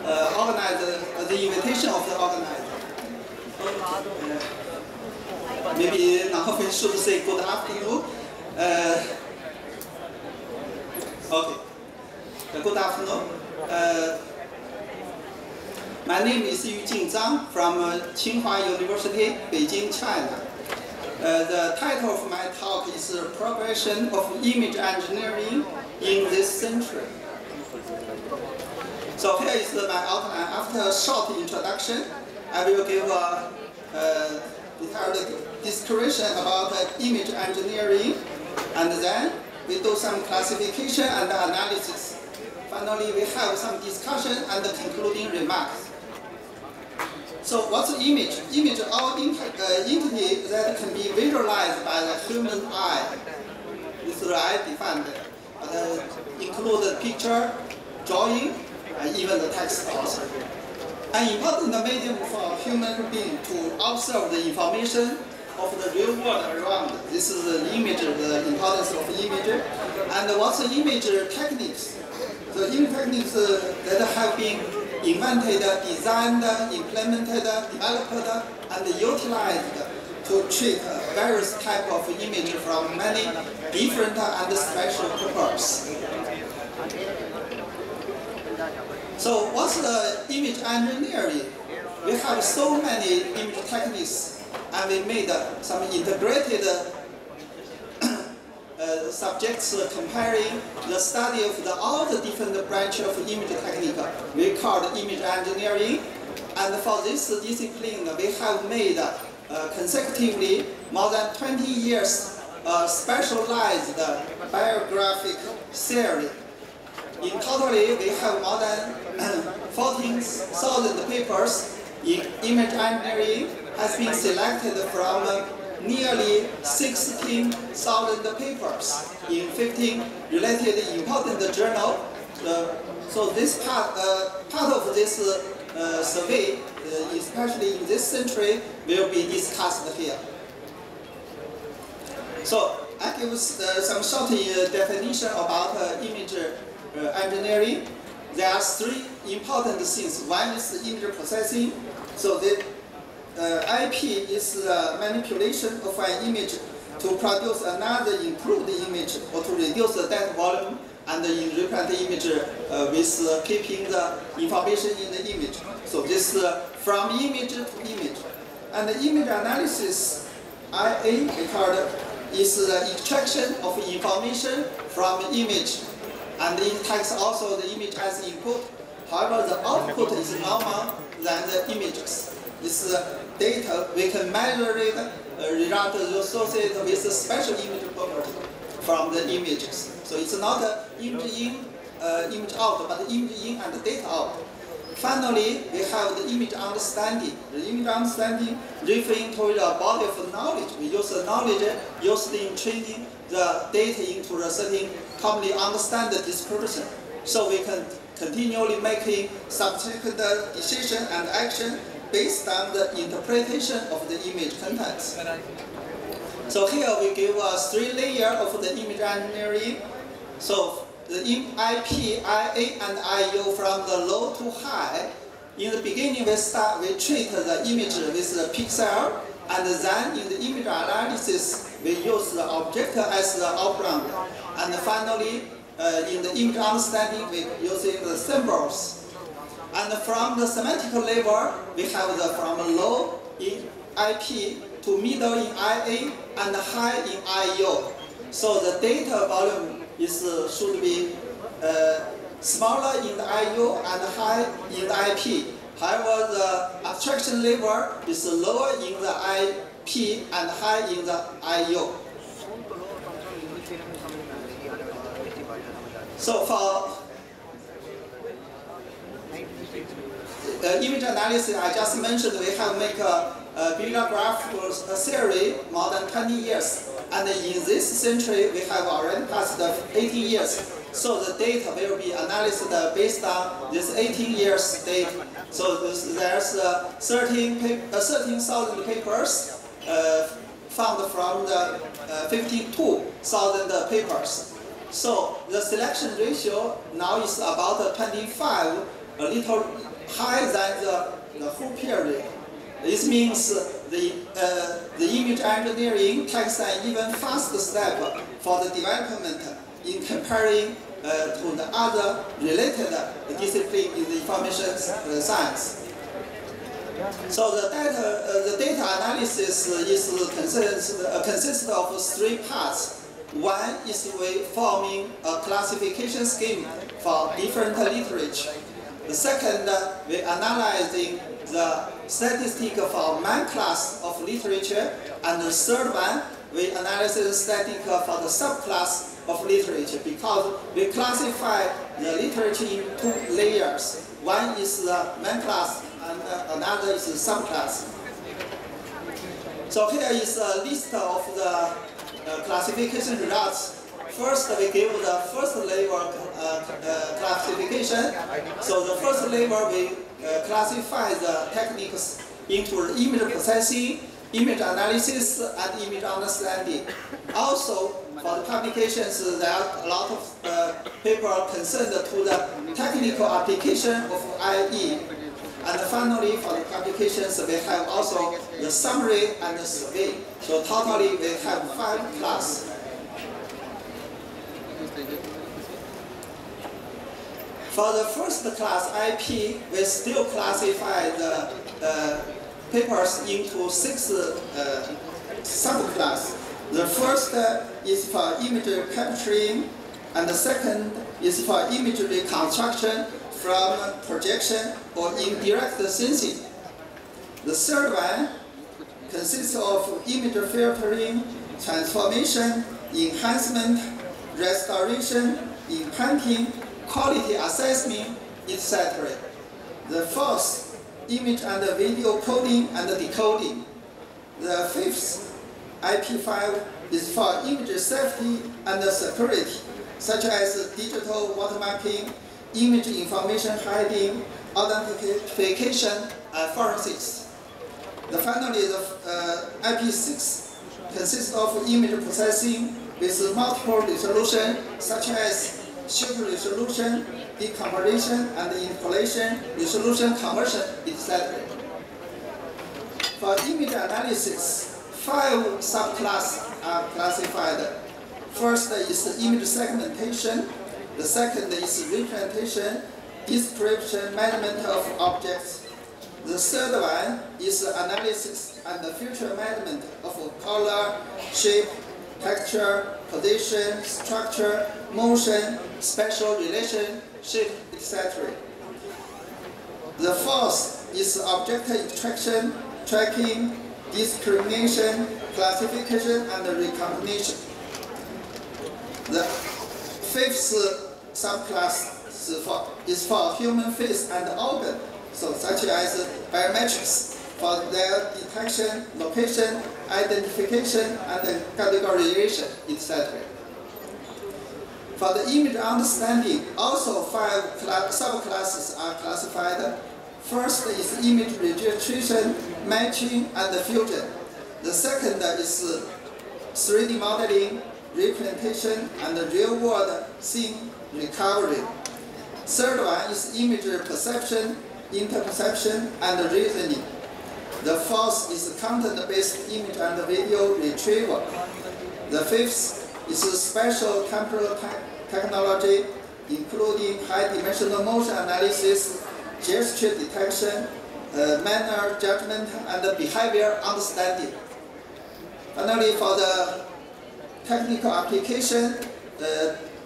organizer, the invitation of the organizer. Maybe now we should say good afternoon. Okay. Good afternoon. My name is Yu-Jin ZHANG from Tsinghua University, Beijing, China. The title of my talk is Progression of Image Engineering in this Century. So here is my outline. After a short introduction, I will give a detailed description about image engineering, and then we do some classification and analysis. Finally, we have some discussion and concluding remarks. So what's image? Image is all entity that can be visualized by the human eye. This is I defined, include picture, drawing, and even the text also. An important medium for human being to observe the information of the real world around. This is the image, the importance of image. And what's the image techniques? The image techniques that have been invented, designed, implemented, developed, and utilized to treat various types of image from many different and special purposes. So what's the image engineering? We have so many image techniques, and we made some integrated subjects comparing the study of all the different branches of image technique. We call it image engineering. And for this discipline, we have made consecutively more than 20 years specialized biographic theory. In totally, we have more than 14,000 papers in image engineering has been selected from nearly 16,000 papers in 15 related important journals. So this part of this survey, especially in this century, will be discussed here. So I give some short definition about image engineering. There are three important things. One is image processing. So the IP is the manipulation of an image to produce another improved image or to reduce the data volume and represent the image with keeping the information in the image. So this from image to image. And the image analysis, IA, is the extraction of information from image. And it takes also the image as input. However, the output is normal than the images. This data, we can measure it, result associated with a special image property from the images. So it's not image in, image out, but image in and data out. Finally, we have the image understanding. The image understanding referring to the body of knowledge. We use the knowledge used in training the data into a certain commonly understand description. So we can continually making subsequent decision and action based on the interpretation of the image contents. So here we give us three layers of the image engineering. So the IP, IA, and IO from the low to high. In the beginning, we treat the image with the pixel, and then in the image analysis, we use the object as the outbound. And finally, in the image understanding, we using the symbols. And from the semantic level, we have the from low in IP to middle in IA and high in IO. So the data volume is should be smaller in the IO and high in the IP. However, the abstraction level is lower in the IP and high in the IO. So for image analysis, I just mentioned we have make a bibliographical theory more than 20 years. And in this century, we have already passed 18 years. So the data will be analyzed based on this 18 years data. So there's 13,000 papers found from the 52,000 papers. So the selection ratio now is about 25, a little higher than the whole period. This means the image engineering takes an even faster step for the development in comparing to the other related discipline in the information science. So the data analysis consists of three parts. One is we forming a classification scheme for different literature. The second, we analyzing the statistic for main class of literature. And the third one, we analyze the statistic for the subclass of literature, because we classify the literature in two layers. One is the main class and another is the subclass. So here is a list of the classification results. First, we give the first level classification. So the first level, we classify the techniques into image processing, image analysis, and image understanding. Also, for the publications, there are a lot of papers concerned to the technical application of IE. And finally, for the publications, we have also the summary and the survey. So totally, we have 5 classes. For the first class, IP, we still classify the papers into 6 subclasses. The first is for image capturing, and the second is for image reconstruction from projection or indirect sensing. The third one consists of image filtering, transformation, enhancement, restoration, imprinting, quality assessment, etc. The fourth, image and video coding and decoding. The fifth, IP5, is for image safety and security, such as digital watermarking, image information hiding, identification, and forensics. Finally, the IP6 consists of image processing with multiple resolution, such as super resolution, decomposition, and interpolation, resolution conversion, etc. For image analysis, 5 subclasses are classified. First is image segmentation. The second is representation, description, measurement of objects. The third one is analysis and future measurement of color, shape, texture, position, structure, motion, spatial relationship, etc. The fourth is object extraction, tracking, discrimination, classification, and recognition. The fifth subclass is for human face and organ, so such as biometrics for their detection, location, identification, and categorization, etc. For the image understanding, also 5 subclasses are classified. First is image registration, matching, and fusion. The second is 3D modeling, representation, and real-world scene recovery. Third one is image perception, interperception, and reasoning. The fourth is content-based image and video retrieval. The fifth is spatial temporal technology, including high-dimensional motion analysis, gesture detection, manner judgment, and behavior understanding. Finally, for the technical application,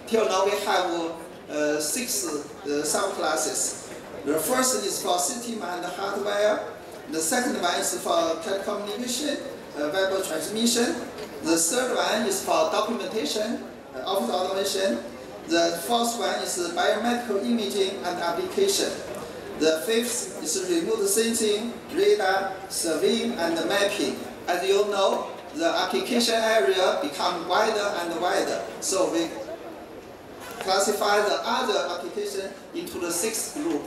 till now we have 6 subclasses. The first is for system and hardware. The second one is for telecommunication, web transmission. The third one is for documentation, office automation. The fourth one is biomedical imaging and application. The fifth is remote sensing, radar, surveying, and mapping. As you know, the application area becomes wider and wider, so we classify the other application into the 6th group.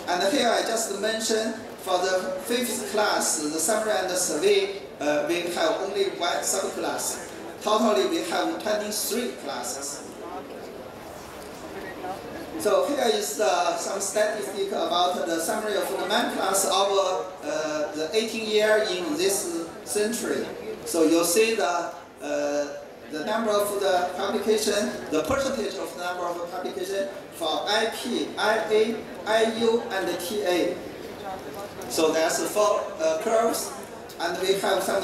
And here I just mentioned for the 5th class, the summary and the survey, we have only 1 subclass. Totally, we have 23 classes. So here is some statistic about the summary of the main class over the 18 year in this century. So you'll see the number of the publication, the percentage of the number of publication for IP, IA, IU, and TA. So there's 4 curves, and we have some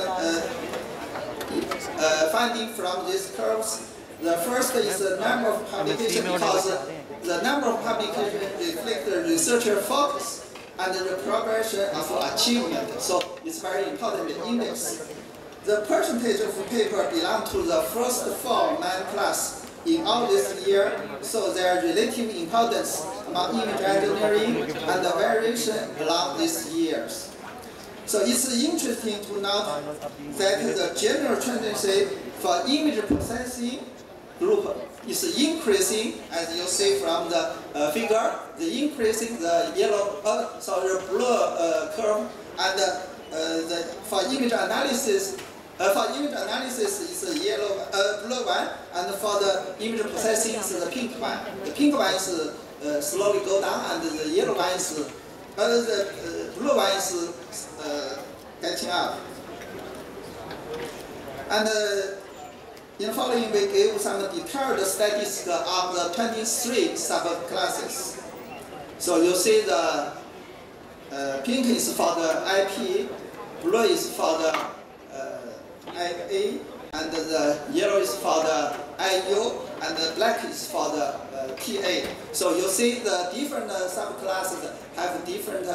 finding from these curves. The first is the number of publications, because the number of publications reflect the researcher focus and the progression of achievement. So it's very important index. The percentage of paper belong to the first 4 main class in all this year, so their relative importance among image engineering and the variation along these years. So it's interesting to note that the general tendency for image processing group is increasing, as you see from the figure, the increasing the yellow, the blue curve, and for image analysis. For image analysis is the yellow, blue one, and for the image processing is the pink one. The pink one is slowly go down, and the yellow one is, the blue one is catching up. And in following, we gave some detailed statistics on the 23 subclasses. So you see the pink is for the IP, blue is for the IA, and the yellow is for the IU, and the black is for the TA. So you see the different subclasses have different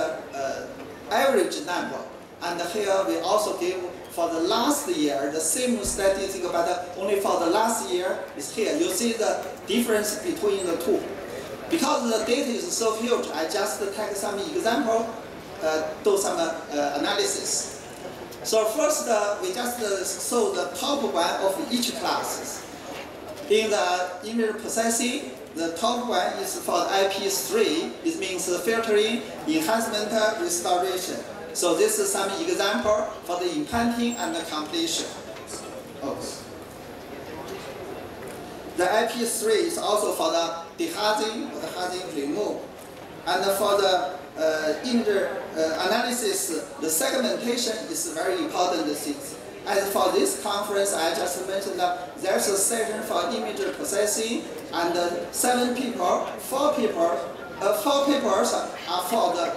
average number. And here we also give for the last year the same statistic, but only for the last year is here. You see the difference between the two. Because the data is so huge, I just take some example, do some analysis. So first, we just saw the top one of each class. In the image processing, the top one is for IP3. It means filtering, enhancement, restoration. So this is some example for the implanting and the completion. The IP3 is also for the dehazzing or the hazing remove. And for the image analysis, the segmentation is a very important thing. As for this conference, I just mentioned that there's a session for image processing, and 7 people, 4 papers are for the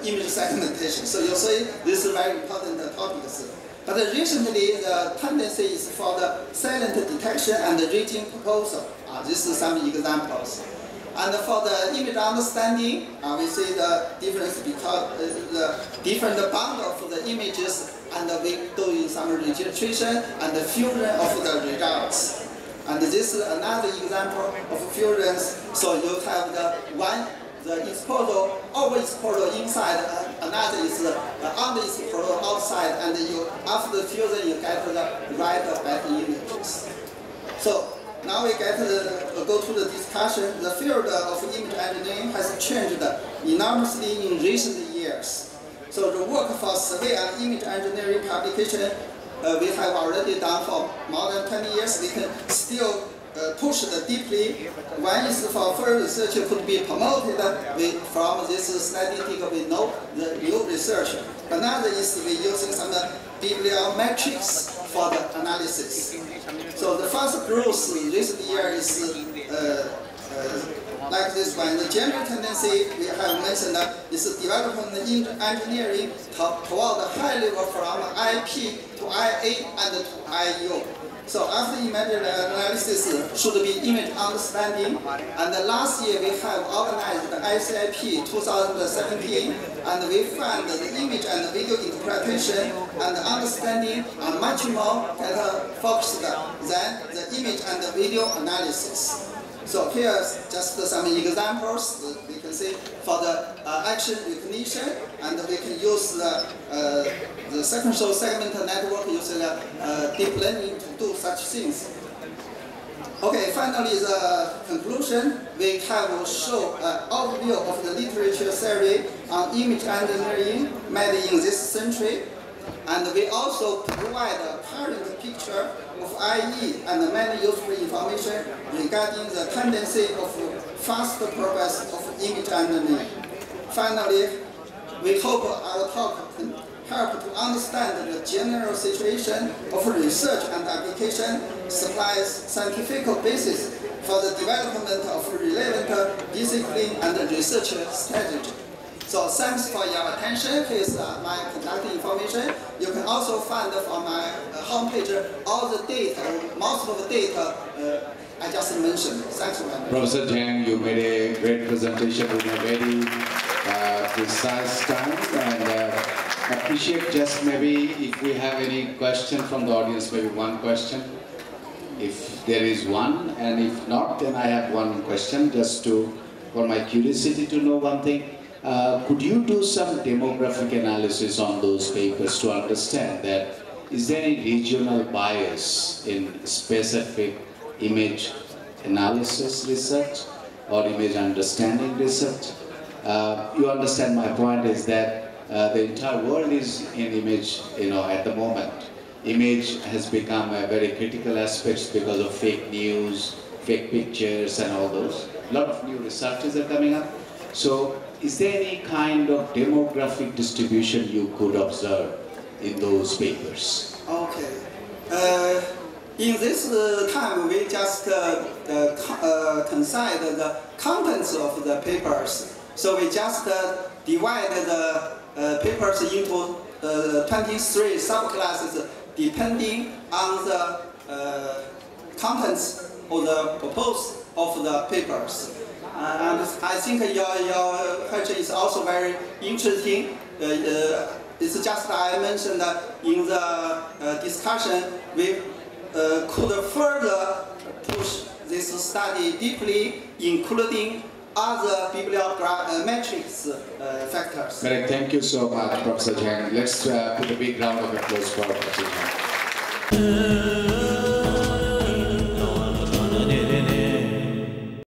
image segmentation. So you see, this is very important topics. But recently, the tendency is for the silent detection and the region proposal. This is some examples. And for the image understanding, we see the difference because the different bundle of the images, and we do some registration and the fusion of the results. And this is another example of fusions. So you have the exposure, overexposure inside, another is underexposure outside, and you after the fusion you get the right or bad images. So now we go to the discussion. The field of image engineering has changed enormously in recent years. So the work for survey and image engineering publication we have already done for more than 20 years. We can still push it deeply. One is for further research could be promoted from this statistic we know the new research. Another is we using some bibliometrics for the analysis. So the first growth in recent year is like this one. The general tendency we have mentioned is development in engineering toward the high level from IP to IA and to IU. So after image analysis should be image understanding. And last year we have organized the ICIP 2017, and we found the image and video interpretation and understanding are much more better focused than the image and the video analysis. So here's just some examples. We can see for the action recognition, and we can use the sequential segment network using deep learning to do such things. Okay, finally the conclusion. We have shown an overview of the literature theory on image engineering made in this century. And we also provide a current picture of IE and many useful information regarding the tendency of fast progress of image engineering. Finally, we hope our talk can help to understand the general situation of research and application, supplies scientific basis for the development of relevant discipline and research strategy. So thanks for your attention. Here's my contact information. You can also find from my homepage all the data, most of the data I just mentioned. Thanks very much. Professor Zhang, you made a great presentation in a very precise time, and appreciate just maybe if we have any question from the audience, maybe one question. If there is one, and if not, then I have one question just for my curiosity to know one thing. Could you do some demographic analysis on those papers to understand that is there any regional bias in specific image analysis research or image understanding research? You understand my point is that the entire world is in image, at the moment. Image has become a very critical aspect because of fake news, fake pictures and all those. A lot of new researches are coming up. So is there any kind of demographic distribution you could observe in those papers? Okay. In this time, we just consider the contents of the papers. So we just divide the papers into 23 subclasses depending on the contents or the purpose of the papers. And I think your question is also very interesting. It's just I mentioned that in the discussion, we could further push this study deeply, including other bibliometrics factors. Correct. Thank you so much, Professor Zhang. Let's put a big round of applause for Professor Zhang.